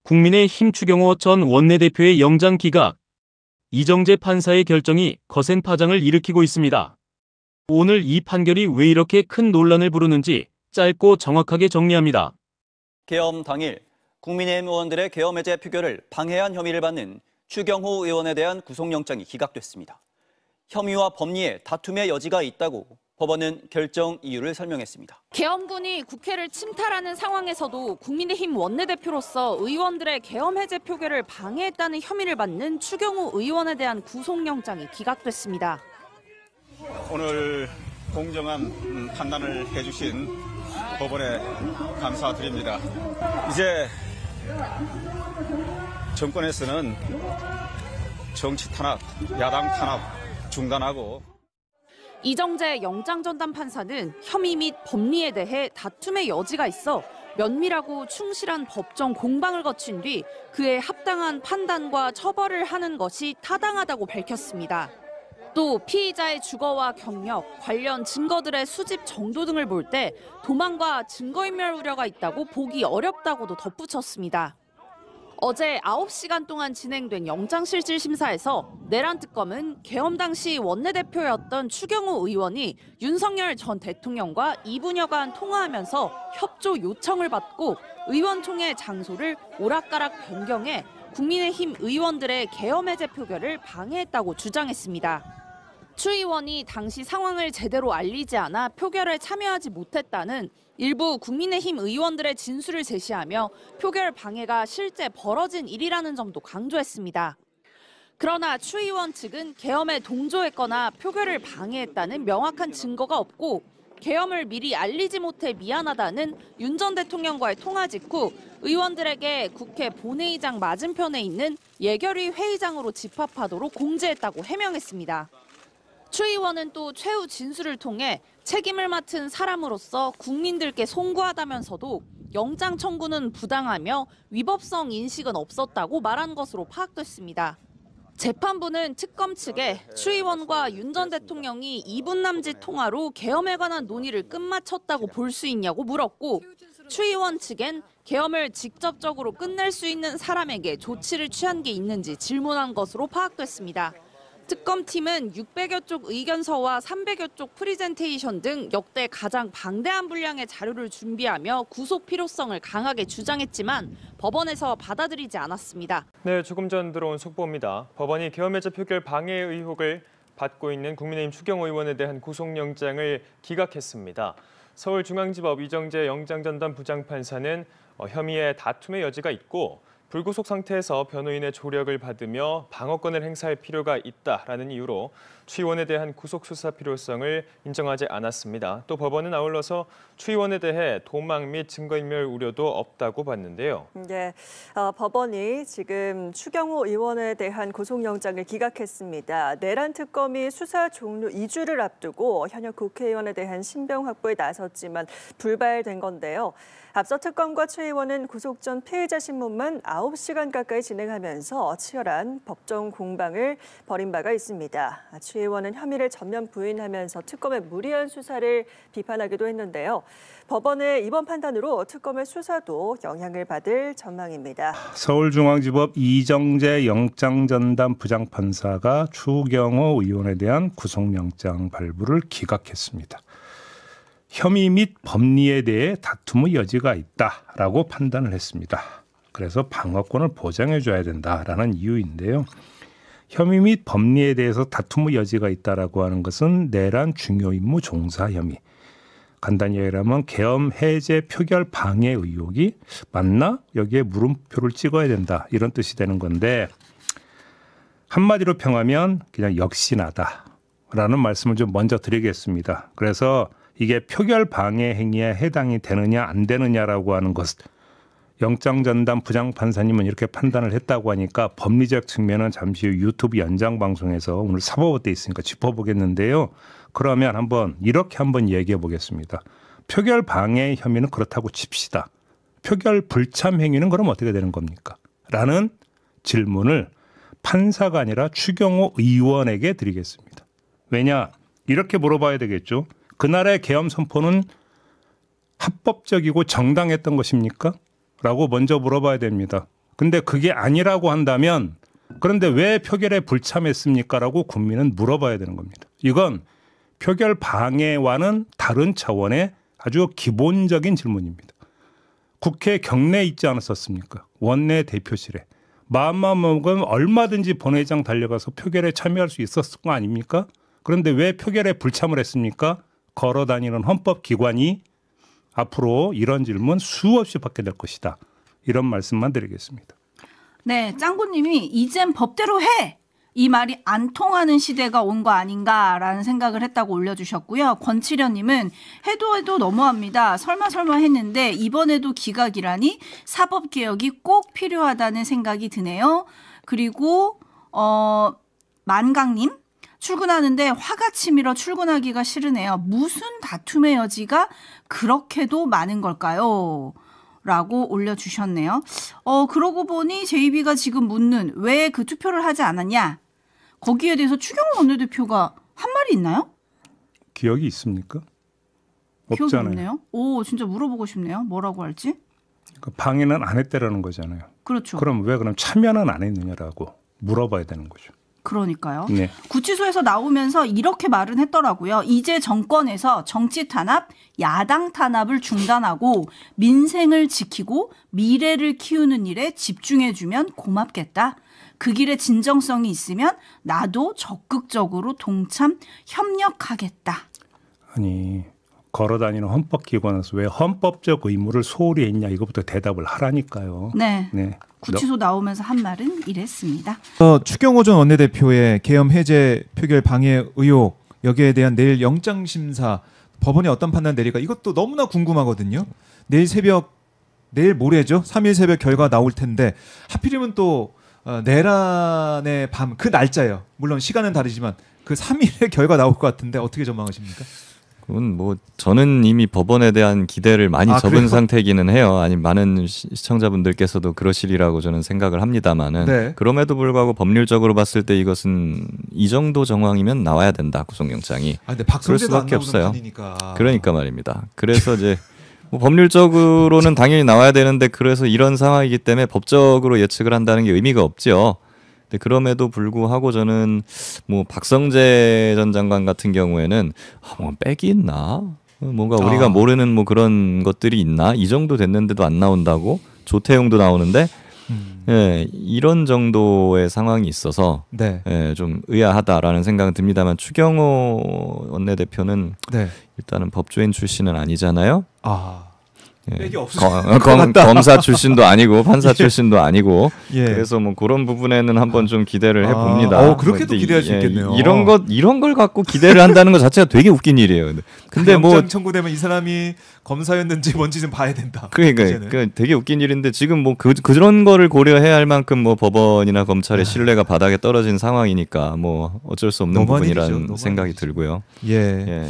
국민의힘 추경호 전 원내대표의 영장 기각, 이정재 판사의 결정이 거센 파장을 일으키고 있습니다. 오늘 이 판결이 왜 이렇게 큰 논란을 부르는지 짧고 정확하게 정리합니다. 계엄 당일 국민의힘 의원들의 계엄 해제 표결을 방해한 혐의를 받는 추경호 의원에 대한 구속영장이 기각됐습니다. 혐의와 법리에 다툼의 여지가 있다고 법원은 결정 이유를 설명했습니다. 계엄군이 국회를 침탈하는 상황에서도 국민의힘 원내대표로서 의원들의 계엄 해제 표결을 방해했다는 혐의를 받는 추경호 의원에 대한 구속영장이 기각됐습니다. 오늘 공정한 판단을 해주신 법원에 감사드립니다. 이제 정권에서는 정치 탄압, 야당 탄압 중단하고 이정재 영장전담 판사는 혐의 및 법리에 대해 다툼의 여지가 있어 면밀하고 충실한 법정 공방을 거친 뒤 그에 합당한 판단과 처벌을 하는 것이 타당하다고 밝혔습니다. 또 피의자의 주거와 경력, 관련 증거들의 수집 정도 등을 볼 때 도망과 증거인멸 우려가 있다고 보기 어렵다고도 덧붙였습니다. 어제 9시간 동안 진행된 영장실질심사에서 내란 특검은 계엄 당시 원내대표였던 추경호 의원이 윤석열 전 대통령과 2분여간 통화하면서 협조 요청을 받고 의원총회 장소를 오락가락 변경해 국민의힘 의원들의 계엄 해제 표결을 방해했다고 주장했습니다. 추 의원이 당시 상황을 제대로 알리지 않아 표결에 참여하지 못했다는 일부 국민의힘 의원들의 진술을 제시하며 표결 방해가 실제 벌어진 일이라는 점도 강조했습니다. 그러나 추 의원 측은 계엄에 동조했거나 표결을 방해했다는 명확한 증거가 없고 계엄을 미리 알리지 못해 미안하다는 윤 전 대통령과의 통화 직후 의원들에게 국회 본회의장 맞은편에 있는 예결위 회의장으로 집합하도록 공지했다고 해명했습니다. 추 의원은 또 최후 진술을 통해 책임을 맡은 사람으로서 국민들께 송구하다면서도 영장 청구는 부당하며 위법성 인식은 없었다고 말한 것으로 파악됐습니다. 재판부는 특검 측에 추 의원과 윤 전 대통령이 2분 남짓 통화로 계엄에 관한 논의를 끝마쳤다고 볼 수 있냐고 물었고 추 의원 측엔 계엄을 직접적으로 끝낼 수 있는 사람에게 조치를 취한 게 있는지 질문한 것으로 파악됐습니다. 특검팀은 600여 쪽 의견서와 300여 쪽 프리젠테이션 등 역대 가장 방대한 분량의 자료를 준비하며 구속 필요성을 강하게 주장했지만 법원에서 받아들이지 않았습니다. 네, 조금 전 들어온 속보입니다. 법원이 계엄 해제 표결 방해 의혹을 받고 있는 국민의힘 추경호 의원에 대한 구속영장을 기각했습니다. 서울중앙지법 이정재 영장전담 부장판사는 혐의에 다툼의 여지가 있고 불구속 상태에서 변호인의 조력을 받으며 방어권을 행사할 필요가 있다라는 이유로 추 의원에 대한 구속 수사 필요성을 인정하지 않았습니다. 또 법원은 아울러서 추 의원에 대해 도망 및 증거인멸 우려도 없다고 봤는데요. 네, 법원이 지금 추경호 의원에 대한 구속영장을 기각했습니다. 내란 특검이 수사 종료 2주를 앞두고 현역 국회의원에 대한 신병 확보에 나섰지만 불발된 건데요. 앞서 특검과 추 의원은 구속 전 피의자 신문만 9시간 가까이 진행하면서 치열한 법정 공방을 벌인 바가 있습니다. 추 의원은 혐의를 전면 부인하면서 특검의 무리한 수사를 비판하기도 했는데요. 법원의 이번 판단으로 특검의 수사도 영향을 받을 전망입니다. 서울중앙지법 이정재 영장전담 부장판사가 추경호 의원에 대한 구속영장 발부를 기각했습니다. 혐의 및 법리에 대해 다툼의 여지가 있다라고 판단을 했습니다. 그래서 방어권을 보장해 줘야 된다라는 이유인데요. 혐의 및 법리에 대해서 다툼의 여지가 있다라고 하는 것은 내란 중요 임무 종사 혐의. 간단히 얘기하면 계엄 해제 표결 방해 의혹이 맞나? 여기에 물음표를 찍어야 된다. 이런 뜻이 되는 건데 한마디로 평하면 그냥 역시나다라는 말씀을 좀 먼저 드리겠습니다. 그래서 이게 표결 방해 행위에 해당이 되느냐 안 되느냐라고 하는 것 영장전담 부장판사님은 이렇게 판단을 했다고 하니까 법리적 측면은 잠시 후 유튜브 연장 방송에서 오늘 사법부에 있으니까 짚어보겠는데요. 그러면 이렇게 한번 얘기해 보겠습니다. 표결 방해 혐의는 그렇다고 칩시다. 표결 불참 행위는 그럼 어떻게 되는 겁니까? 라는 질문을 판사가 아니라 추경호 의원에게 드리겠습니다. 왜냐? 이렇게 물어봐야 되겠죠. 그날의 계엄 선포는 합법적이고 정당했던 것입니까? 라고 먼저 물어봐야 됩니다. 근데 그게 아니라고 한다면 그런데 왜 표결에 불참했습니까? 라고 국민은 물어봐야 되는 겁니다. 이건 표결 방해와는 다른 차원의 아주 기본적인 질문입니다. 국회 경내에 있지 않았었습니까? 원내 대표실에. 마음만 먹으면 얼마든지 본회의장 달려가서 표결에 참여할 수 있었을 거 아닙니까? 그런데 왜 표결에 불참을 했습니까? 걸어다니는 헌법기관이 앞으로 이런 질문 수없이 받게 될 것이다. 이런 말씀만 드리겠습니다. 네, 짱구님이 이젠 법대로 해! 이 말이 안 통하는 시대가 온 거 아닌가라는 생각을 했다고 올려주셨고요. 권치련님은 해도 너무합니다. 설마 했는데 이번에도 기각이라니 사법개혁이 꼭 필요하다는 생각이 드네요. 그리고 만강님 출근하는데 화가 치밀어 출근하기가 싫으네요. 무슨 다툼의 여지가 그렇게도 많은 걸까요? 라고 올려주셨네요. 그러고 보니 JB가 지금 묻는 왜 그 투표를 하지 않았냐? 거기에 대해서 추경호 원내대표가 한 말이 있나요? 기억이 있습니까? 기억이 없잖아요. 없네요. 진짜 물어보고 싶네요. 뭐라고 할지. 방해는 안 했다라는 거잖아요. 그렇죠. 그럼 왜 참여는 안 했느냐라고 물어봐야 되는 거죠. 그러니까요. 네. 구치소에서 나오면서 이렇게 말은 했더라고요. 이제 정권에서 정치 탄압, 야당 탄압을 중단하고 민생을 지키고 미래를 키우는 일에 집중해주면 고맙겠다. 그 길에 진정성이 있으면 나도 적극적으로 동참 협력하겠다. 아니 걸어다니는 헌법기관에서 왜 헌법적 의무를 소홀히 했냐 이것부터 대답을 하라니까요. 네. 구치소 나오면서 한 말은 이랬습니다. 추경호 전 원내대표의 계엄 해제 표결 방해 의혹 여기에 대한 내일 영장 심사 법원이 어떤 판단 내릴까 이것도 너무나 궁금하거든요. 내일 모레죠. 3일 새벽 결과 나올 텐데 하필이면 또 내란의 밤 그 날짜예요. 물론 시간은 다르지만 그 3일에 결과 나올 것 같은데 어떻게 전망하십니까? 그건 뭐 저는 이미 법원에 대한 기대를 많이 접은 그래요? 상태이기는 해요. 아니 많은 시청자분들께서도 그러시리라고 저는 생각을 합니다만은 네. 그럼에도 불구하고 법률적으로 봤을 때 이것은 이 정도 정황이면 나와야 된다 구속영장이. 근데 그럴 박성재도 안 수밖에 나오는 없어요. 판이니까. 그러니까 말입니다. 그래서 이제 뭐 법률적으로는 당연히 나와야 되는데 그래서 이런 상황이기 때문에 법적으로 예측을 한다는 게 의미가 없죠. 근데 그럼에도 불구하고 저는 뭐 박성재 전 장관 같은 경우에는 뭐 빽이 있나? 뭔가 우리가 모르는 뭐 그런 것들이 있나? 이 정도 됐는데도 안 나온다고? 조태용도 나오는데 예, 이런 정도의 상황이 있어서 네. 예, 좀 의아하다라는 생각은 듭니다만 추경호 원내대표는 네. 일단은 법조인 출신은 아니잖아요. 예. 빽이 없을 검사 출신도 아니고 판사 출신도 아니고 예. 그래서 뭐 그런 부분에는 한번 좀 기대를 해봅니다. 그렇게도 기대할 수 있겠네요. 이런 걸 갖고 기대를 한다는 것 자체가 되게 웃긴 일이에요. 근데 뭐 영장 청구되면 이 사람이 검사였는지 뭔지 좀 봐야 된다. 그러니까 되게 웃긴 일인데 지금 뭐 그런 거를 고려해야 할 만큼 뭐 법원이나 검찰의 신뢰가 바닥에 떨어진 상황이니까 뭐 어쩔 수 없는 부분이라는 생각이 들고요. 예.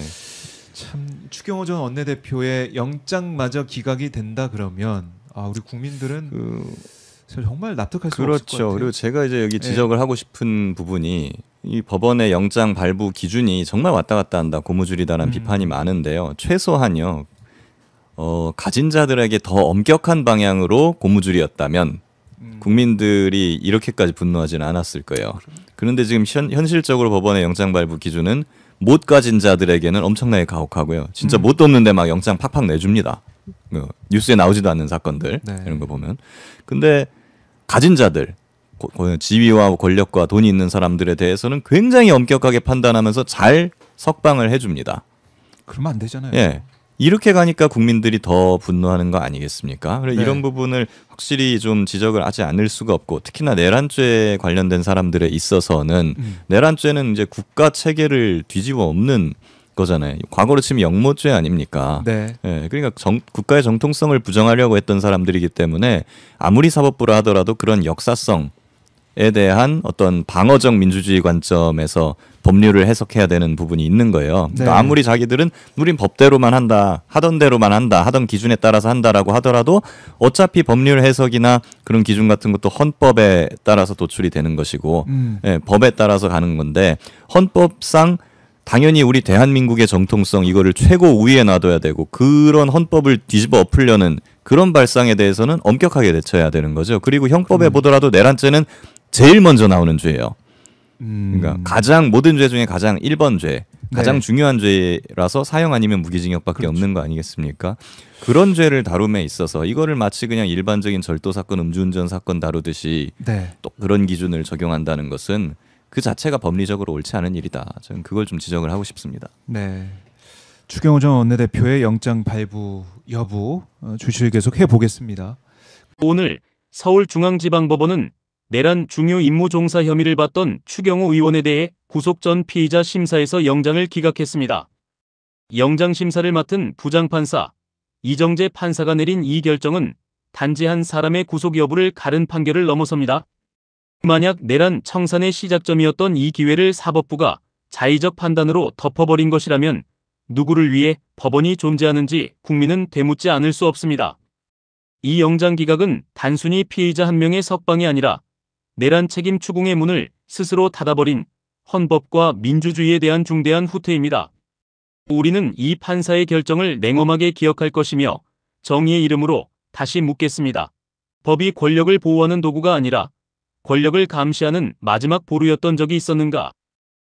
참 추경호 전 원내대표의 영장마저 기각이 된다 그러면 우리 국민들은 정말 납득할 수 없을 것 같아요. 그렇죠. 그리고 제가 이제 여기 지적을 하고 싶은 부분이 이 법원의 영장 발부 기준이 정말 왔다 갔다 한다, 고무줄이다라는 비판이 많은데요. 최소한요. 가진 자들에게 더 엄격한 방향으로 고무줄이었다면 국민들이 이렇게까지 분노하지는 않았을 거예요. 그런데 지금 현실적으로 법원의 영장 발부 기준은 못 가진 자들에게는 엄청나게 가혹하고요. 진짜 못 뒀는데 막 영장 팍팍 내줍니다. 뉴스에 나오지도 않는 사건들 이런 거 보면. 근데 가진 자들, 지위와 권력과 돈이 있는 사람들에 대해서는 굉장히 엄격하게 판단하면서 잘 석방을 해줍니다. 그러면 안 되잖아요. 예. 이렇게 가니까 국민들이 더 분노하는 거 아니겠습니까? 그래서 이런 부분을 확실히 좀 지적을 하지 않을 수가 없고 특히나 내란죄에 관련된 사람들에 있어서는 내란죄는 이제 국가 체계를 뒤집어 엎는 거잖아요. 과거로 치면 영모죄 아닙니까? 네. 예, 그러니까 국가의 정통성을 부정하려고 했던 사람들이기 때문에 아무리 사법부라 하더라도 그런 역사성에 대한 어떤 방어적 민주주의 관점에서 법률을 해석해야 되는 부분이 있는 거예요. 그러니까 아무리 자기들은 우린 법대로만 한다, 하던 대로만 한다, 하던 기준에 따라서 한다라고 하더라도 어차피 법률 해석이나 그런 기준 같은 것도 헌법에 따라서 도출이 되는 것이고 예, 법에 따라서 가는 건데 헌법상 당연히 우리 대한민국의 정통성 이거를 최고 우위에 놔둬야 되고 그런 헌법을 뒤집어 엎으려는 그런 발상에 대해서는 엄격하게 대처해야 되는 거죠. 그리고 형법에 보더라도 내란죄는 제일 먼저 나오는 죄예요. 그러니까 가장 모든 죄 중에 가장 1번 죄, 가장 중요한 죄라서 사형 아니면 무기징역밖에 없는 거 아니겠습니까? 그런 죄를 다룸에 있어서 이거를 마치 그냥 일반적인 절도 사건, 음주운전 사건 다루듯이 또 그런 기준을 적용한다는 것은 그 자체가 법리적으로 옳지 않은 일이다. 저는 그걸 좀 지적을 하고 싶습니다. 네. 추경호 전 원내대표의 영장 발부 여부 주시를 계속 해보겠습니다. 오늘 서울중앙지방법원은 내란 중요 임무 종사 혐의를 받던 추경호 의원에 대해 구속 전 피의자 심사에서 영장을 기각했습니다. 영장 심사를 맡은 부장판사 이정재 판사가 내린 이 결정은 단지 한 사람의 구속 여부를 가른 판결을 넘어섭니다. 만약 내란 청산의 시작점이었던 이 기회를 사법부가 자의적 판단으로 덮어버린 것이라면 누구를 위해 법원이 존재하는지 국민은 되묻지 않을 수 없습니다. 이 영장 기각은 단순히 피의자 한 명의 석방이 아니라 내란 책임 추궁의 문을 스스로 닫아버린 헌법과 민주주의에 대한 중대한 후퇴입니다. 우리는 이 판사의 결정을 냉엄하게 기억할 것이며 정의의 이름으로 다시 묻겠습니다. 법이 권력을 보호하는 도구가 아니라 권력을 감시하는 마지막 보루였던 적이 있었는가?